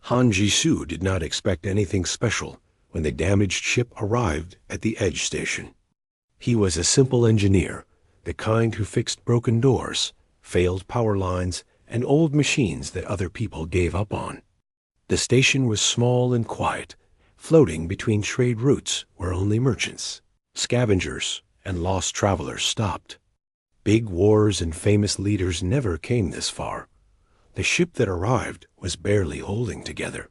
Han Jisoo did not expect anything special when the damaged ship arrived at the Edge Station. He was a simple engineer, the kind who fixed broken doors, failed power lines, and old machines that other people gave up on. The station was small and quiet, floating between trade routes where only merchants, scavengers, and lost travelers stopped. Big wars and famous leaders never came this far. The ship that arrived was barely holding together.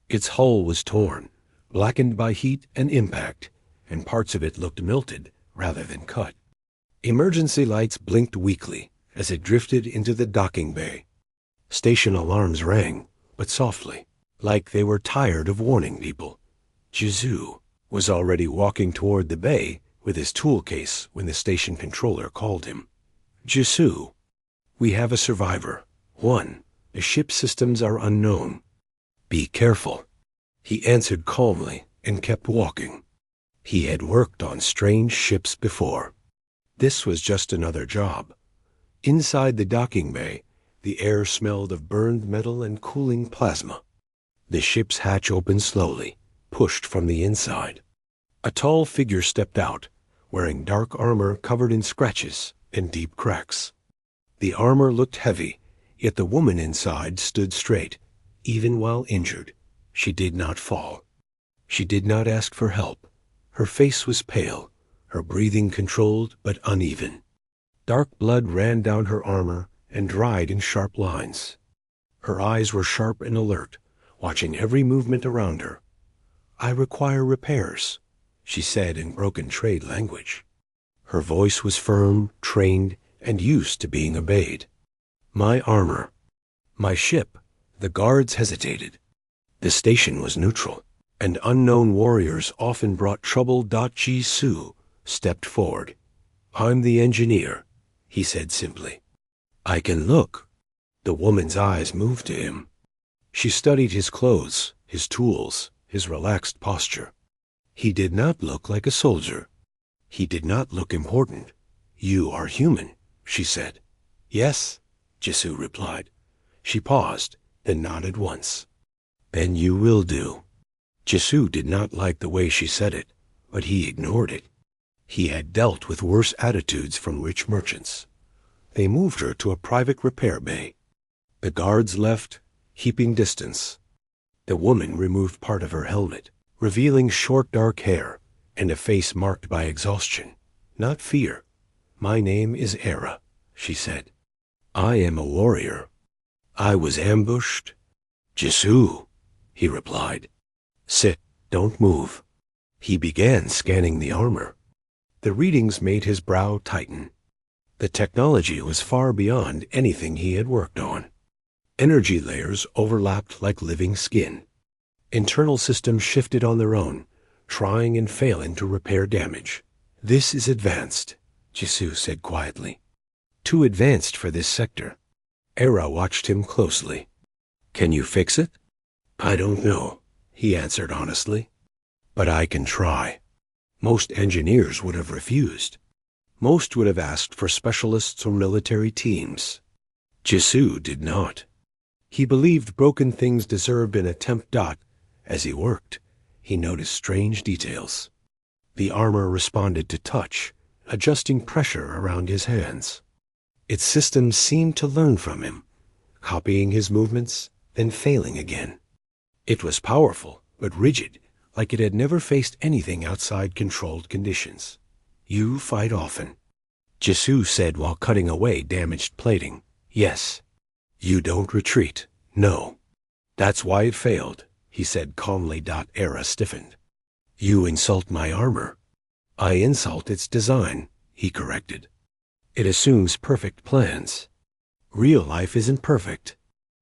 Its hull was torn, blackened by heat and impact, and parts of it looked melted rather than cut. Emergency lights blinked weakly as it drifted into the docking bay. Station alarms rang, but softly, like they were tired of warning people. Jisoo was already walking toward the bay with his tool case when the station controller called him. "Jisoo, we have a survivor. One, the ship's systems are unknown. Be careful." He answered calmly and kept walking. He had worked on strange ships before. This was just another job. Inside the docking bay, the air smelled of burned metal and cooling plasma. The ship's hatch opened slowly, pushed from the inside. A tall figure stepped out, wearing dark armor covered in scratches and deep cracks. The armor looked heavy, yet the woman inside stood straight, even while injured. She did not fall. She did not ask for help. Her face was pale, her breathing controlled but uneven. Dark blood ran down her armor and dried in sharp lines. Her eyes were sharp and alert, watching every movement around her. "I require repairs," she said in broken trade language. Her voice was firm, trained, and used to being obeyed. "My armor. My ship." The guards hesitated. The station was neutral, and unknown warriors often brought trouble. Jisoo stepped forward. "I'm the engineer," he said simply. "I can look." The woman's eyes moved to him. She studied his clothes, his tools, his relaxed posture. He did not look like a soldier. He did not look important. "You are human," she said. "Yes," Jisoo replied. She paused, then nodded once. "Then you will do." Jisoo did not like the way she said it, but he ignored it. He had dealt with worse attitudes from rich merchants. They moved her to a private repair bay. The guards left, keeping distance. The woman removed part of her helmet, revealing short dark hair and a face marked by exhaustion, not fear. "My name is Era," she said. "I am a warrior. I was ambushed." "Jisoo," he replied. "Sit, don't move." He began scanning the armor. The readings made his brow tighten. The technology was far beyond anything he had worked on. Energy layers overlapped like living skin. Internal systems shifted on their own, trying and failing to repair damage. "This is advanced," Jisoo said quietly. "Too advanced for this sector." Era watched him closely. "Can you fix it?" "I don't know," he answered honestly. "But I can try." Most engineers would have refused. Most would have asked for specialists or military teams. Jisoo did not. He believed broken things deserved an attempt. As he worked, he noticed strange details. The armor responded to touch, adjusting pressure around his hands. Its systems seemed to learn from him, copying his movements, then failing again. It was powerful, but rigid, like it had never faced anything outside controlled conditions. "You fight often," Jisoo said while cutting away damaged plating. "Yes." "You don't retreat." "No." "That's why it failed," he said calmly. Era stiffened. "You insult my armor." "I insult its design," he corrected. "It assumes perfect plans. Real life isn't perfect."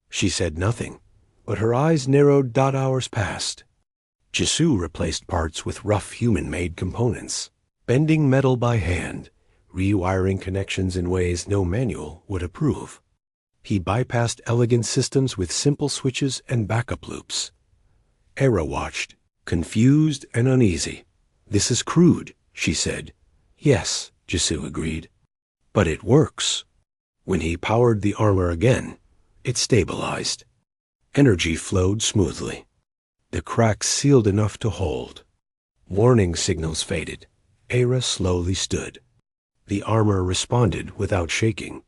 She said nothing, but her eyes narrowed. Hours passed. Jisoo replaced parts with rough human-made components, bending metal by hand, rewiring connections in ways no manual would approve. He bypassed elegant systems with simple switches and backup loops. Era watched, confused and uneasy. "This is crude," she said. "Yes," Jisoo agreed. "But it works." When he powered the armor again, it stabilized. Energy flowed smoothly. The cracks sealed enough to hold. Warning signals faded. Aira slowly stood. The armor responded without shaking.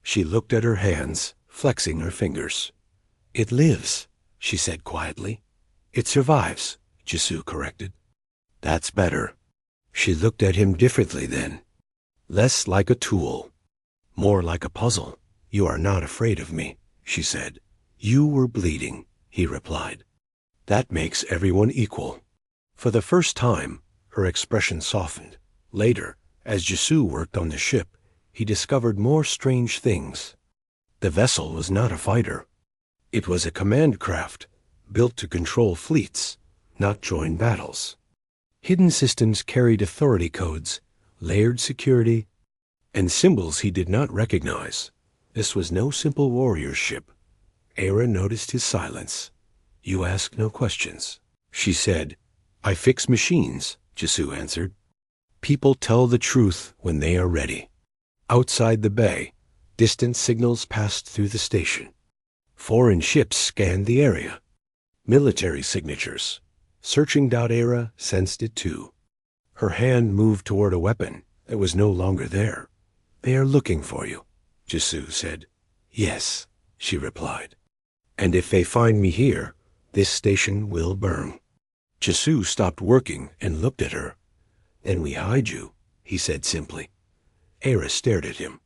She looked at her hands, flexing her fingers. "It lives," she said quietly. "It survives," Jisoo corrected. "That's better." She looked at him differently then. Less like a tool. More like a puzzle. "You are not afraid of me," she said. "You were bleeding," he replied. "That makes everyone equal." For the first time, her expression softened. Later, as Jisoo worked on the ship, he discovered more strange things. The vessel was not a fighter. It was a command craft, built to control fleets, not join battles. Hidden systems carried authority codes, layered security, and symbols he did not recognize. This was no simple warrior ship. Aira noticed his silence. "You ask no questions," she said. "I fix machines," Jisoo answered. "People tell the truth when they are ready." Outside the bay, distant signals passed through the station. Foreign ships scanned the area. Military signatures. Searching Aira sensed it too. Her hand moved toward a weapon that was no longer there. "They are looking for you," Jisoo said. "Yes," she replied. "And if they find me here, this station will burn." Jisoo stopped working and looked at her. "Then we hide you," he said simply. Aira stared at him.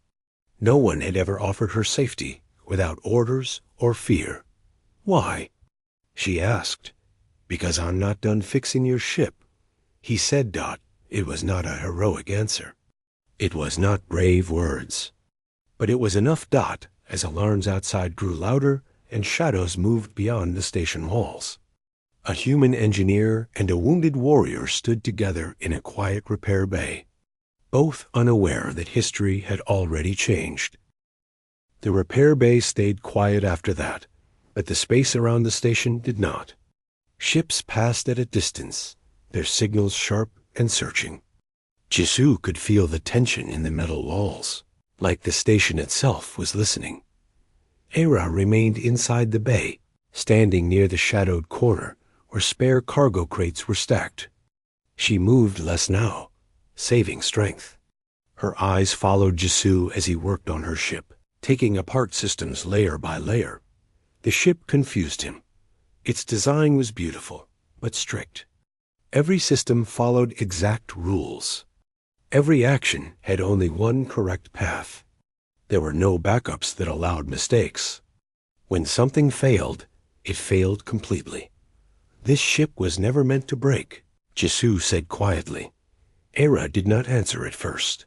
No one had ever offered her safety without orders or fear. "Why?" she asked. "Because I'm not done fixing your ship." He said, It was not a heroic answer. It was not brave words. But it was enough, as alarms outside grew louder and shadows moved beyond the station walls. A human engineer and a wounded warrior stood together in a quiet repair bay, both unaware that history had already changed. The repair bay stayed quiet after that, but the space around the station did not. Ships passed at a distance, their signals sharp and searching. Jisoo could feel the tension in the metal walls, like the station itself was listening. Aira remained inside the bay, standing near the shadowed corner where spare cargo crates were stacked. She moved less now, saving strength. Her eyes followed Jisoo as he worked on her ship, taking apart systems layer by layer. The ship confused him. Its design was beautiful, but strict. Every system followed exact rules. Every action had only one correct path. There were no backups that allowed mistakes. When something failed, it failed completely. This ship was never meant to break, Jisoo said quietly. Aira did not answer at first.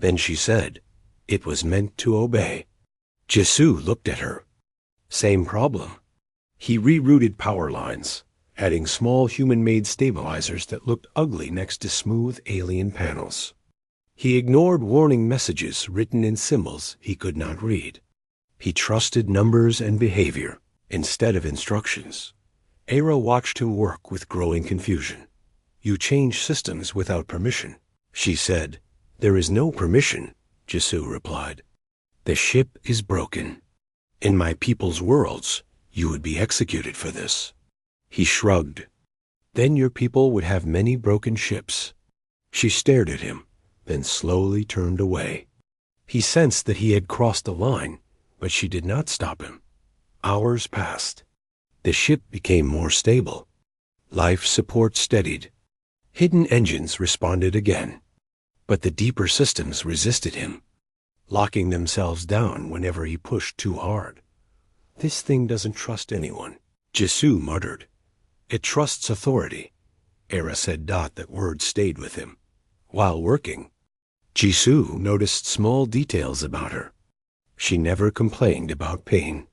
Then she said, "It was meant to obey." Jisoo looked at her. Same problem. He rerouted power lines, adding small human-made stabilizers that looked ugly next to smooth alien panels. He ignored warning messages written in symbols he could not read. He trusted numbers and behavior instead of instructions. Aira watched him work with growing confusion. "You change systems without permission," she said. "There is no permission," Jisoo replied. "The ship is broken. In my people's worlds, you would be executed for this." He shrugged. "Then your people would have many broken ships." She stared at him, then slowly turned away. He sensed that he had crossed the line, but she did not stop him. Hours passed. The ship became more stable. Life support steadied. Hidden engines responded again. But the deeper systems resisted him, locking themselves down whenever he pushed too hard. "This thing doesn't trust anyone," Jisoo muttered. "It trusts authority." Aira said that word stayed with him. While working, Jisoo noticed small details about her. She never complained about pain.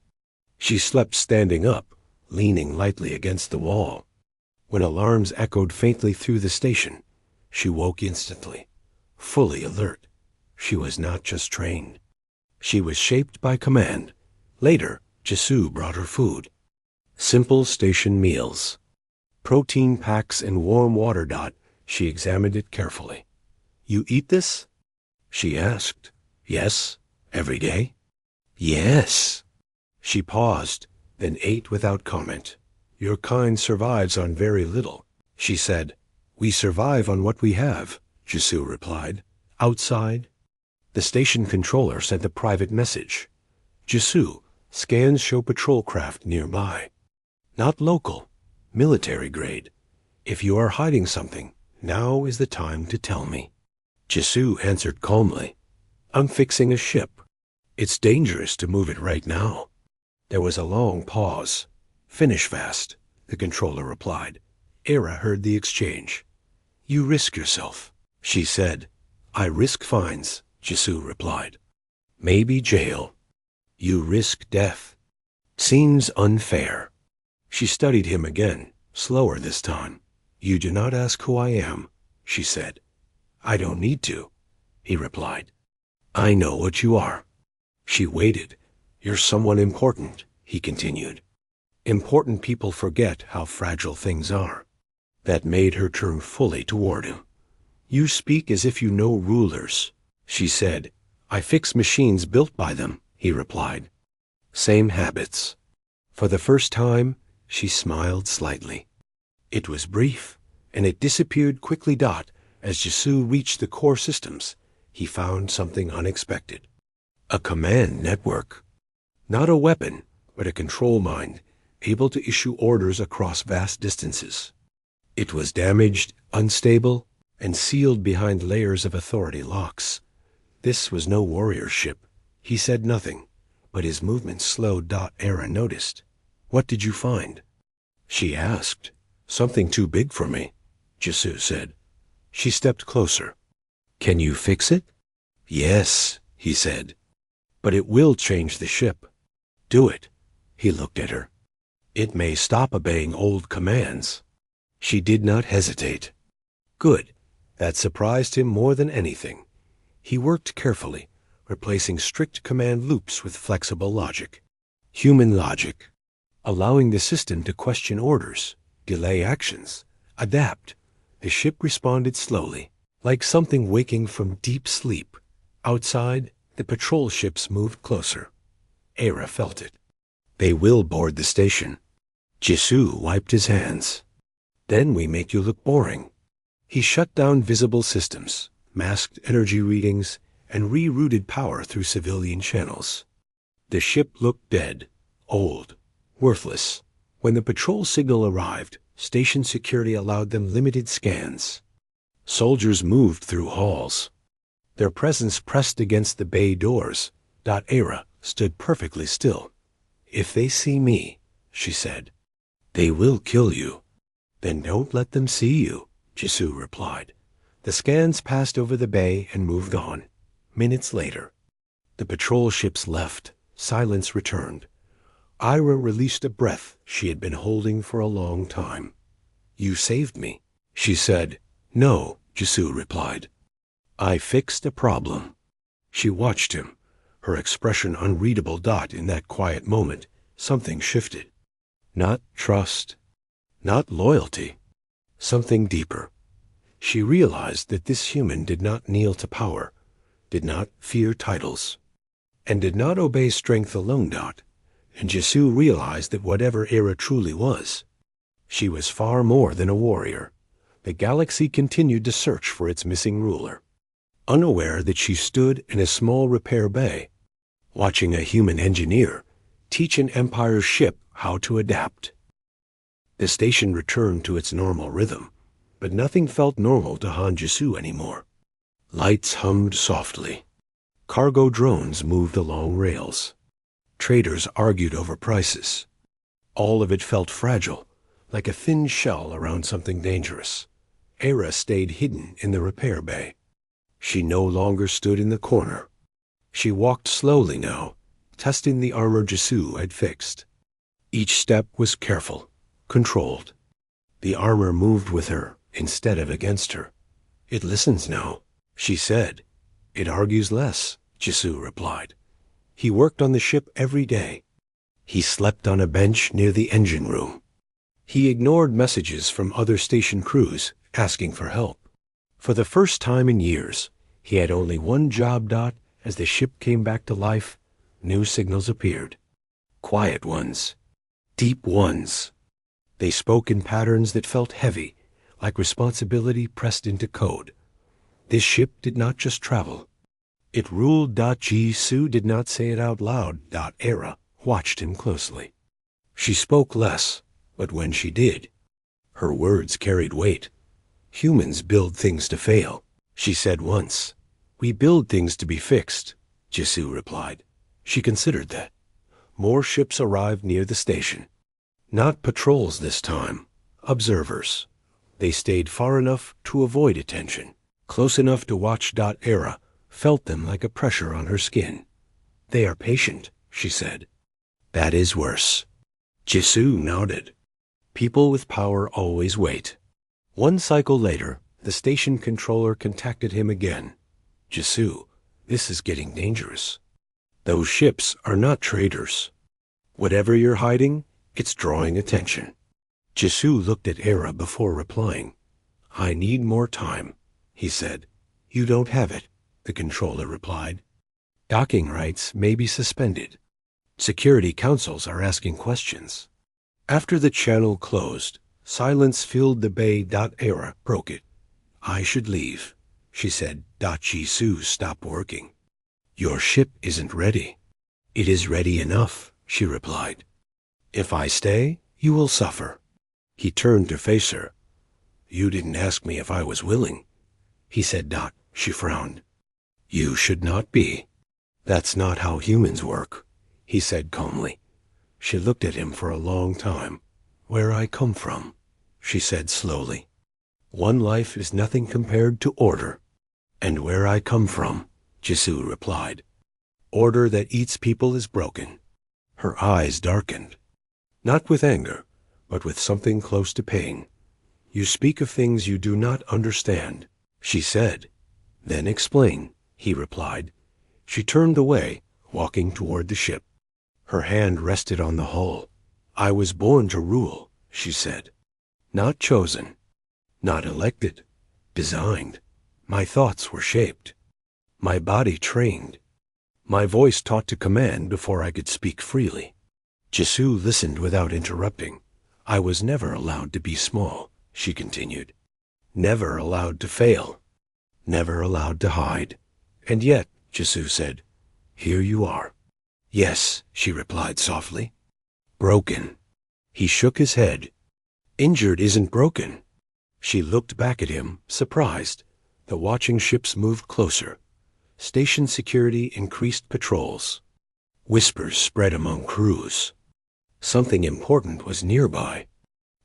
She slept standing up, leaning lightly against the wall. When alarms echoed faintly through the station, she woke instantly, fully alert. She was not just trained. She was shaped by command. Later, Jisoo brought her food. Simple station meals. Protein packs and warm water. She examined it carefully. "You eat this?" she asked. "Yes. Every day?" "Yes." She paused, then ate without comment. Your kind survives on very little, she said. We survive on what we have, Jisoo replied. Outside? The station controller sent a private message. Jisoo, scans show patrol craft nearby. Not local, military grade. If you are hiding something, now is the time to tell me. Jisoo answered calmly. I'm fixing a ship. It's dangerous to move it right now. There was a long pause. Finish fast, the controller replied. Era heard the exchange. You risk yourself, she said. I risk fines, Jisoo replied. Maybe jail. You risk death. Seems unfair. She studied him again, slower this time. You do not ask who I am, she said. I don't need to, he replied. I know what you are. She waited. You're someone important, he continued. Important people forget how fragile things are. That made her turn fully toward him. You speak as if you know rulers, she said. I fix machines built by them, he replied. Same habits. For the first time, she smiled slightly. It was brief, and it disappeared quickly. As Jisoo reached the core systems, he found something unexpected. A command network. Not a weapon, but a control mind, able to issue orders across vast distances. It was damaged, unstable, and sealed behind layers of authority locks. This was no warrior ship. He said nothing, but his movements slowed. Era noticed. What did you find? She asked. Something too big for me, Jisoo said. She stepped closer. Can you fix it? Yes, he said. But it will change the ship. Do it. He looked at her. It may stop obeying old commands. She did not hesitate. Good. That surprised him more than anything. He worked carefully, replacing strict command loops with flexible logic. Human logic. Allowing the system to question orders, delay actions, adapt. The ship responded slowly, like something waking from deep sleep. Outside, the patrol ships moved closer. Era felt it. They will board the station. Jisoo wiped his hands. Then we make you look boring. He shut down visible systems, masked energy readings, and rerouted power through civilian channels. The ship looked dead, old, worthless. When the patrol signal arrived, station security allowed them limited scans. Soldiers moved through halls. Their presence pressed against the bay doors. Era stood perfectly still. If they see me, she said, they will kill you. Then don't let them see you, Jisoo replied. The scans passed over the bay and moved on. Minutes later, the patrol ships left. Silence returned. Ira released a breath she had been holding for a long time. You saved me, she said. No, Jisoo replied. I fixed a problem. She watched him, her expression unreadable. In that quiet moment, something shifted. Not trust, not loyalty, something deeper. She realized that this human did not kneel to power, did not fear titles, and did not obey strength alone. And Jisoo realized that whatever Era truly was, she was far more than a warrior. The galaxy continued to search for its missing ruler, unaware that she stood in a small repair bay, watching a human engineer teach an Empire's ship how to adapt. The station returned to its normal rhythm, but nothing felt normal to Han Jisoo anymore. Lights hummed softly. Cargo drones moved along rails. Traders argued over prices. All of it felt fragile, like a thin shell around something dangerous. Era stayed hidden in the repair bay. She no longer stood in the corner. She walked slowly now, testing the armor Jisoo had fixed. Each step was careful, controlled. The armor moved with her instead of against her. It listens now, she said. It argues less, Jisoo replied. He worked on the ship every day. He slept on a bench near the engine room. He ignored messages from other station crews asking for help. For the first time in years, he had only one job. As the ship came back to life, new signals appeared. Quiet ones. deep ones. They spoke in patterns that felt heavy, like responsibility pressed into code. This ship did not just travel. It ruled. Jisoo did not say it out loud. Era watched him closely. She spoke less, but when she did, her words carried weight. Humans build things to fail, she said once. We build things to be fixed, Jisoo replied. She considered that. More ships arrived near the station. Not patrols this time, observers. They stayed far enough to avoid attention, close enough to watch. Era felt them like a pressure on her skin. They are patient, she said. That is worse. Jisoo nodded. People with power always wait. One cycle later, the station controller contacted him again. Jisoo, this is getting dangerous. Those ships are not traitors. Whatever you're hiding, it's drawing attention. Jisoo looked at Era before replying. I need more time, he said. You don't have it, the controller replied. Docking rights may be suspended. Security councils are asking questions. After the channel closed, silence filled the bay. Era broke it. I should leave, she said. Jisoo stopped working. Your ship isn't ready. It is ready enough, she replied. If I stay, you will suffer. He turned to face her. You didn't ask me if I was willing, he said. She frowned. You should not be. That's not how humans work, he said calmly. She looked at him for a long time. Where I come from, she said slowly. One life is nothing compared to order. And where I come from, Jisoo replied. Order that eats people is broken. Her eyes darkened. Not with anger, but with something close to pain. You speak of things you do not understand, she said. Then explain, he replied. She turned away, walking toward the ship. Her hand rested on the hull. I was born to rule, she said. Not chosen. Not elected. Designed. My thoughts were shaped. My body trained. My voice taught to command before I could speak freely. Jisoo listened without interrupting. I was never allowed to be small, she continued. Never allowed to fail. Never allowed to hide. And yet, Jisoo said, here you are. Yes, she replied softly. Broken. He shook his head. Injured isn't broken. She looked back at him, surprised. The watching ships moved closer. Station security increased patrols. Whispers spread among crews. Something important was nearby.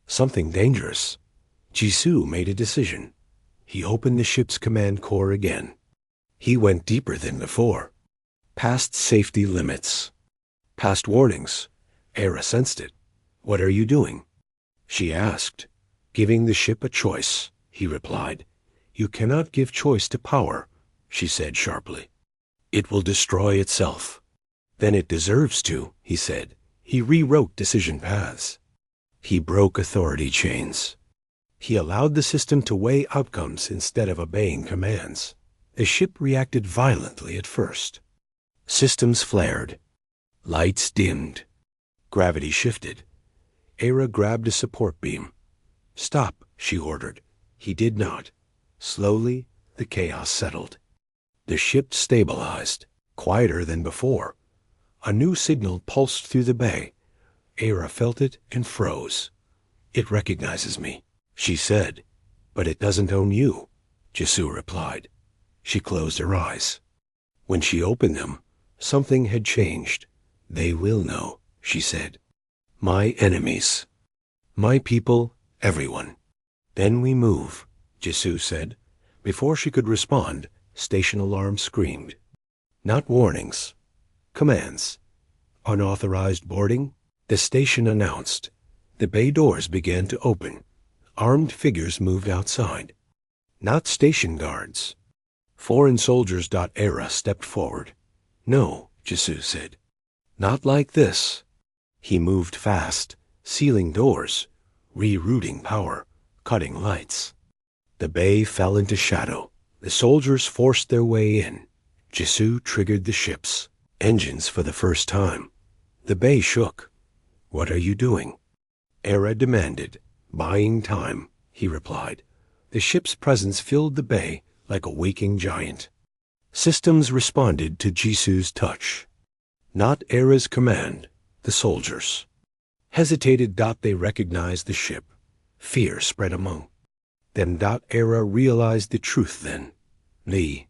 Something dangerous. Jisoo made a decision. He opened the ship's command core again. He went deeper than before. Past safety limits. Past warnings. Era sensed it. What are you doing? She asked. Giving the ship a choice, he replied. You cannot give choice to power, she said sharply. It will destroy itself. Then it deserves to, he said. He rewrote decision paths. He broke authority chains. He allowed the system to weigh outcomes instead of obeying commands. The ship reacted violently at first. Systems flared. Lights dimmed. Gravity shifted. Era grabbed a support beam. Stop, she ordered. He did not. Slowly, the chaos settled. The ship stabilized, quieter than before. A new signal pulsed through the bay. Era felt it and froze. It recognizes me, she said. But it doesn't own you, Jisoo replied. She closed her eyes. When she opened them, something had changed. They will know, she said. My enemies. My people, everyone. Then we move, Jisoo said. Before she could respond, station alarm screamed. Not warnings. Commands. Unauthorized boarding, the station announced. The bay doors began to open. Armed figures moved outside. Not station guards. Foreign soldiers. Era stepped forward. No, Jisoo said. Not like this. He moved fast, sealing doors, rerouting power, cutting lights. The bay fell into shadow. The soldiers forced their way in. Jisoo triggered the ships. Engines for the first time. The bay shook. "What are you doing?" Era demanded. "Buying time," he replied. The ship's presence filled the bay like a waking giant. Systems responded to Jisu's touch. Not Era's command, the soldiers. Hesitated. They recognized the ship. Fear spread among them. Era realized the truth then. The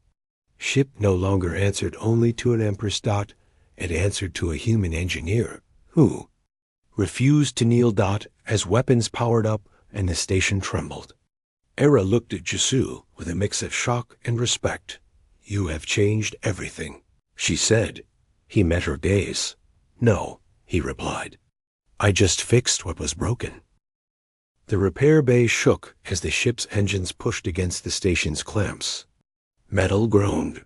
ship no longer answered only to an Empress. It answered to a human engineer who refused to kneel. As weapons powered up and the station trembled. Era looked at Jisu with a mix of shock and respect. "You have changed everything," she said. He met her gaze. "No," he replied. "I just fixed what was broken." The repair bay shook as the ship's engines pushed against the station's clamps. Metal groaned.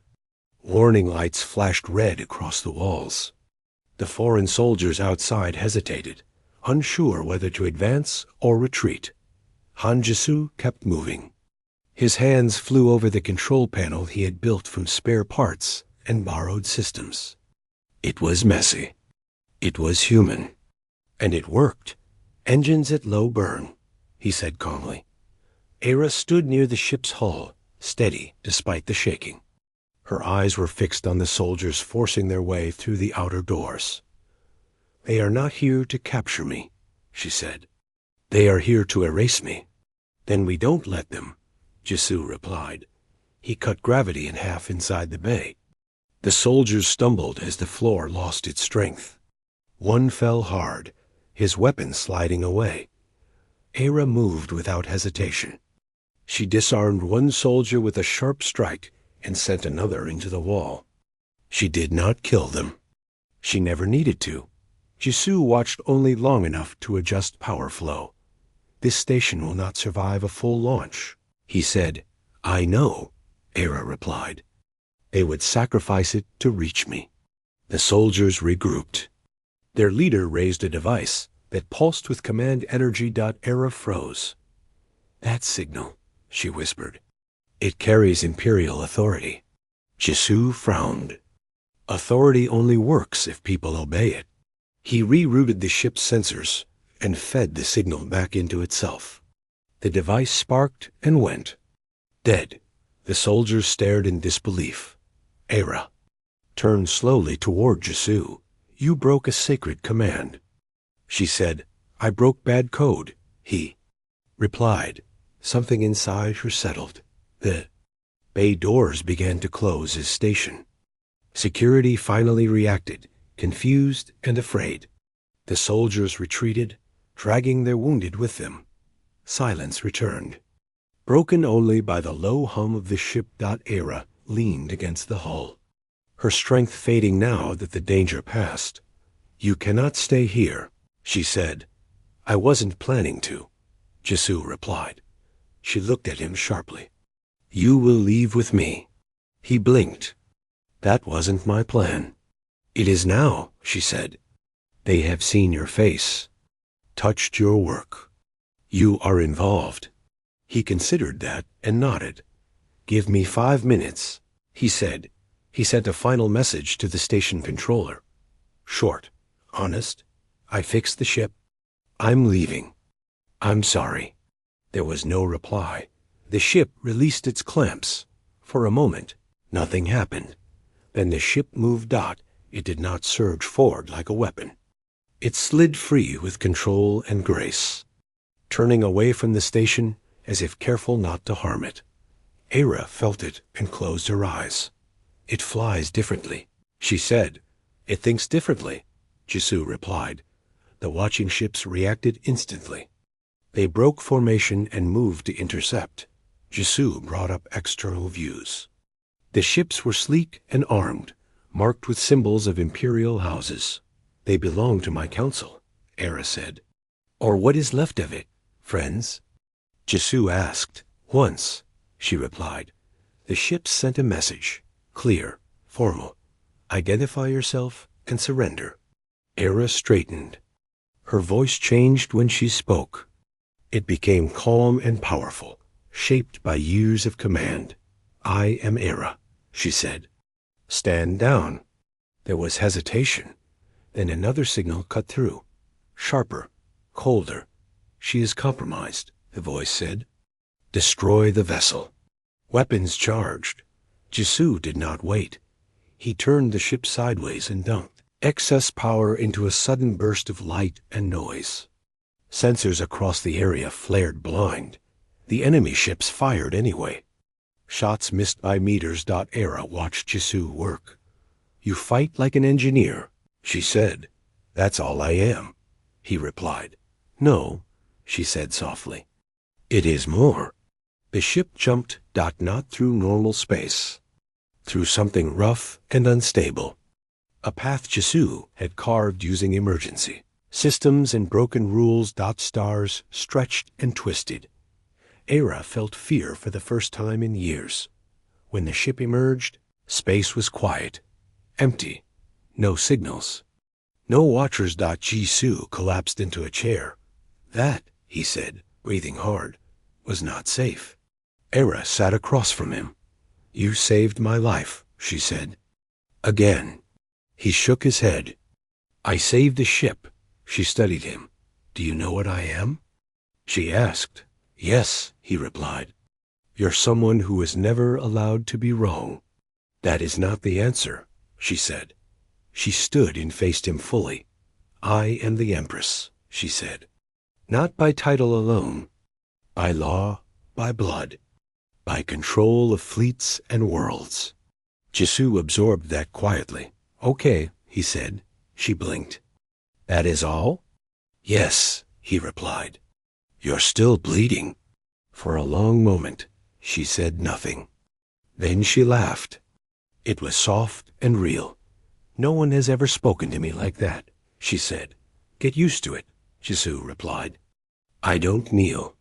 Warning lights flashed red across the walls. The foreign soldiers outside hesitated, unsure whether to advance or retreat. Jisu kept moving. His hands flew over the control panel he had built from spare parts and borrowed systems. It was messy. It was human. And it worked. "Engines at low burn," he said calmly. Era stood near the ship's hull, steady despite the shaking. Her eyes were fixed on the soldiers forcing their way through the outer doors. "They are not here to capture me," she said. "They are here to erase me." "Then we don't let them," Jisu replied. He cut gravity in half inside the bay. The soldiers stumbled as the floor lost its strength. One fell hard, his weapon sliding away. Era moved without hesitation. She disarmed one soldier with a sharp strike and sent another into the wall. She did not kill them. She never needed to. Jisu watched only long enough to adjust power flow. "This station will not survive a full launch," he said. "I know," Era replied. "They would sacrifice it to reach me." The soldiers regrouped. Their leader raised a device that pulsed with command energy. Era froze. "That signal," she whispered. "It carries Imperial authority." Jisu frowned. "Authority only works if people obey it." He rerouted the ship's sensors and fed the signal back into itself. The device sparked and went. Dead. The soldiers stared in disbelief. Era turned slowly toward Jisu. "You broke a sacred command." She said, "I broke bad code," he replied. Something inside her settled. The bay doors began to close his station. Security finally reacted, confused and afraid. The soldiers retreated, dragging their wounded with them. Silence returned, broken only by the low hum of the ship. Era leaned against the hull, her strength fading now that the danger passed. "You cannot stay here," she said. "I wasn't planning to," Jisu replied. She looked at him sharply. "You will leave with me." He blinked. "That wasn't my plan." "It is now," she said. "They have seen your face, touched your work. You are involved." He considered that and nodded. "Give me 5 minutes," he said. He sent a final message to the station controller. Short, honest. "I fixed the ship. I'm leaving. I'm sorry." There was no reply. The ship released its clamps. For a moment, nothing happened. Then the ship moved. It did not surge forward like a weapon. It slid free with control and grace, turning away from the station as if careful not to harm it. Era felt it and closed her eyes. "It flies differently," she said. "It thinks differently," Jisu replied. The watching ships reacted instantly. They broke formation and moved to intercept. Jisu brought up external views. The ships were sleek and armed, marked with symbols of imperial houses. "They belong to my council," Era said. "Or what is left of it, friends?" Jisu asked. "Once," she replied. The ships sent a message, clear, formal. "Identify yourself and surrender." Era straightened. Her voice changed when she spoke. It became calm and powerful, shaped by years of command. "I am Era," she said. "Stand down." There was hesitation. Then another signal cut through. sharper, colder. She is compromised, the voice said. Destroy the vessel. Weapons charged. Jisoo did not wait. He turned the ship sideways and dunked excess power into a sudden burst of light and noise. Sensors across the area flared blind. The enemy ships fired anyway. Shots missed by meters. Era watched Jisoo work. You fight like an engineer, she said. That's all I am, he replied. No, she said softly. It is more. The ship jumped, not through normal space, through something rough and unstable. A path Jisoo had carved using emergency systems and broken rules. Stars stretched and twisted. Era felt fear for the first time in years. When the ship emerged, space was quiet, empty, no signals. No watchers. Jisoo collapsed into a chair. That, he said, breathing hard, was not safe. Era sat across from him. You saved my life, she said. Again. He shook his head. I saved the ship. She studied him. Do you know what I am? She asked. Yes, he replied. You're someone who is never allowed to be wrong. That is not the answer, she said. She stood and faced him fully. I am the Empress, she said. Not by title alone. By law, by blood, by control of fleets and worlds. Jisoo absorbed that quietly. Okay, he said. She blinked. That is all? Yes, he replied. You're still bleeding. For a long moment, she said nothing. Then she laughed. It was soft and real. No one has ever spoken to me like that, she said. Get used to it, Jisoo replied. I don't kneel.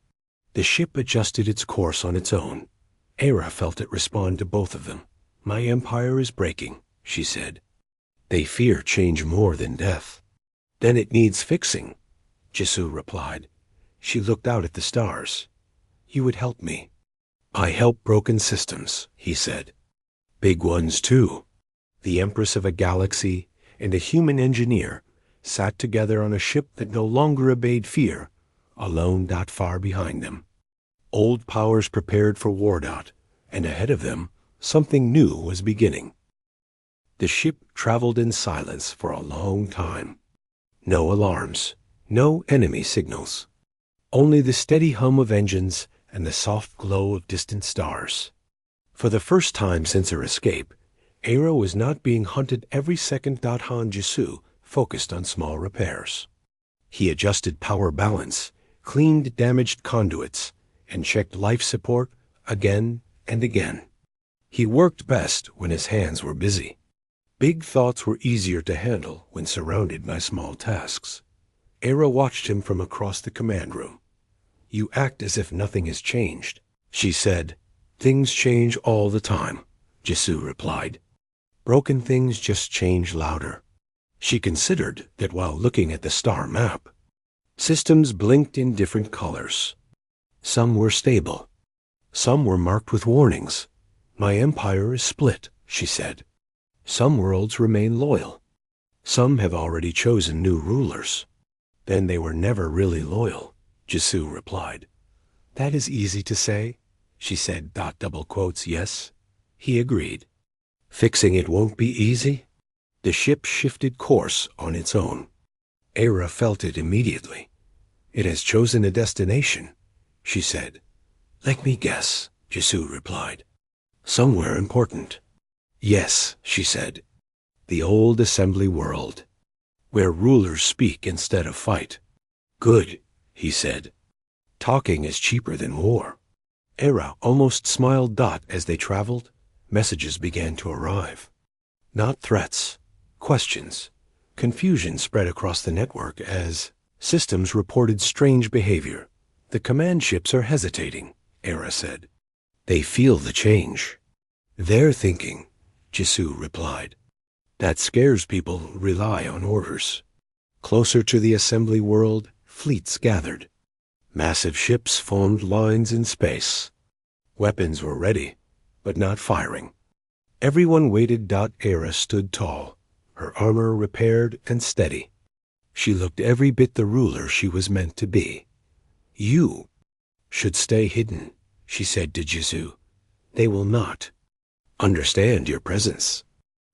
The ship adjusted its course on its own. Era felt it respond to both of them. My empire is breaking, she said. They fear change more than death. Then it needs fixing, Jisoo replied. She looked out at the stars. You would help me. I help broken systems, he said. Big ones too. The Empress of a galaxy and a human engineer sat together on a ship that no longer obeyed fear, alone. Far behind them. Old powers prepared for war. And ahead of them, something new was beginning. The ship traveled in silence for a long time. No alarms, no enemy signals. Only the steady hum of engines and the soft glow of distant stars. For the first time since her escape, Era was not being hunted every second. Han Jisoo focused on small repairs. He adjusted power balance, cleaned damaged conduits, and checked life support again and again. He worked best when his hands were busy. Big thoughts were easier to handle when surrounded by small tasks. Era watched him from across the command room. You act as if nothing has changed, she said. Things change all the time, Jisoo replied. Broken things just change louder. She considered that while looking at the star map. Systems blinked in different colors. Some were stable. Some were marked with warnings. My empire is split, she said. Some worlds remain loyal. Some have already chosen new rulers. Then they were never really loyal, Jisoo replied. That is easy to say, she said. Double quotes, yes. He agreed. Fixing it won't be easy. The ship shifted course on its own. Era felt it immediately. It has chosen a destination, she said. Let me guess, Jisoo replied. Somewhere important. Yes, she said. The old assembly world, where rulers speak instead of fight. Good, he said. Talking is cheaper than war. Era almost smiled. As they traveled, messages began to arrive. Not threats, questions. Confusion spread across the network as systems reported strange behavior. The command ships are hesitating, Era said. They feel the change. They're thinking, Jisoo replied. That scares people who rely on orders. Closer to the assembly world, fleets gathered. Massive ships formed lines in space. Weapons were ready, but not firing. Everyone waited. Era stood tall, her armor repaired and steady. She looked every bit the ruler she was meant to be. You should stay hidden, she said to Jisoo. They will not understand your presence.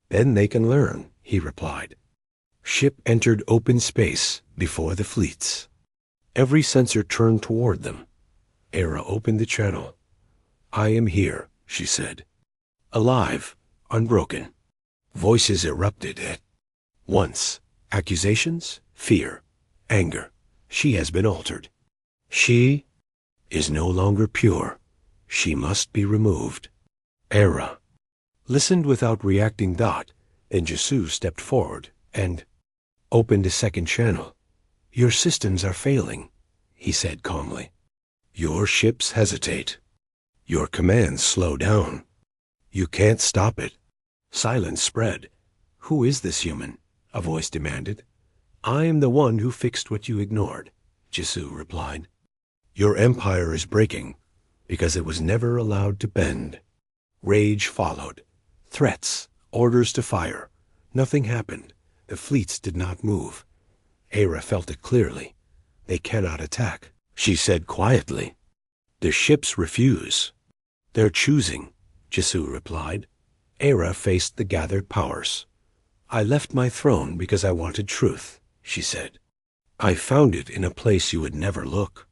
Then they can learn, he replied. Ship entered open space before the fleets. Every sensor turned toward them. Era opened the channel. I am here, she said. Alive, unbroken. Voices erupted at once. Accusations, fear, anger. She has been altered. She is no longer pure. She must be removed. Era listened without reacting. Then Jisoo stepped forward and opened a second channel. Your systems are failing, he said calmly. Your ships hesitate. Your commands slow down. You can't stop it. Silence spread. Who is this human? A voice demanded. I am the one who fixed what you ignored, Jisoo replied. Your empire is breaking because it was never allowed to bend. Rage followed. Threats, orders to fire. Nothing happened. The fleets did not move. Era felt it clearly. They cannot attack, she said quietly. The ships refuse. They're choosing, Jisoo replied. Era faced the gathered powers. I left my throne because I wanted truth, she said. I found it in a place you would never look.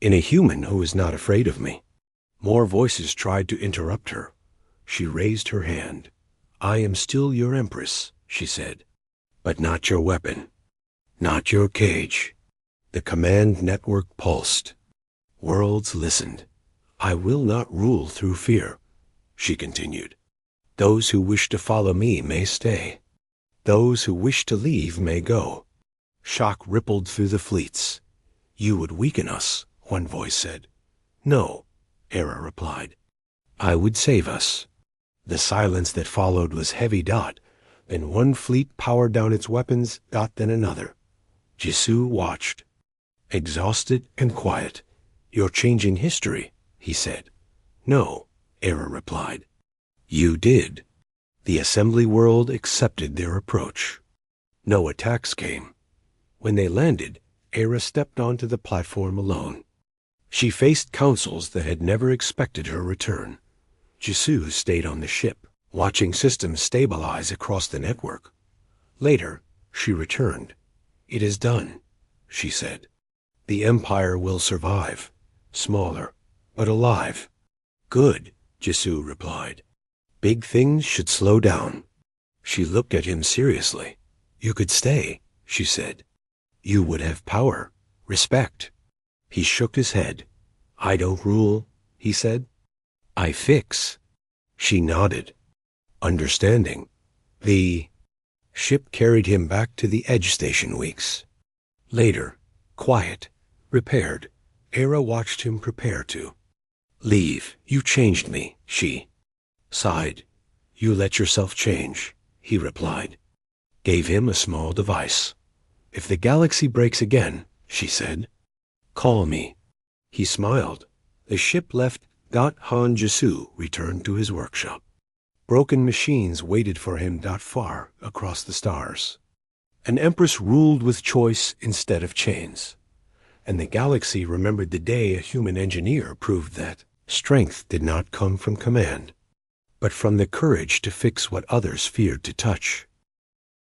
In a human who is not afraid of me. More voices tried to interrupt her. She raised her hand. I am still your empress, she said. But not your weapon. Not your cage. The command network pulsed. Worlds listened. I will not rule through fear, she continued. Those who wish to follow me may stay. Those who wish to leave may go. Shock rippled through the fleets. You would weaken us, one voice said. No, Era replied. I would save us. The silence that followed was heavy. Then one fleet powered down its weapons. Then another. Jisoo watched, exhausted and quiet. You're changing history, he said. No, Era replied. You did. The assembly world accepted their approach. No attacks came. When they landed, Era stepped onto the platform alone. She faced councils that had never expected her return. Jisoo stayed on the ship, watching systems stabilize across the network. Later, she returned. It is done, she said. The Empire will survive. Smaller, but alive. Good, Jisoo replied. Big things should slow down. She looked at him seriously. You could stay, she said. You would have power, respect. He shook his head. I don't rule, he said. I fix. She nodded, understanding. The ship carried him back to the Edge Station weeks. Later, quiet, repaired, Era watched him prepare to leave. You changed me, she sighed. You let yourself change, he replied. Gave him a small device. If the galaxy breaks again, she said, call me. He smiled. The ship left. Han Jisoo returned to his workshop. Broken machines waited for him. Far across the stars. An empress ruled with choice instead of chains. And the galaxy remembered the day a human engineer proved that strength did not come from command, but from the courage to fix what others feared to touch.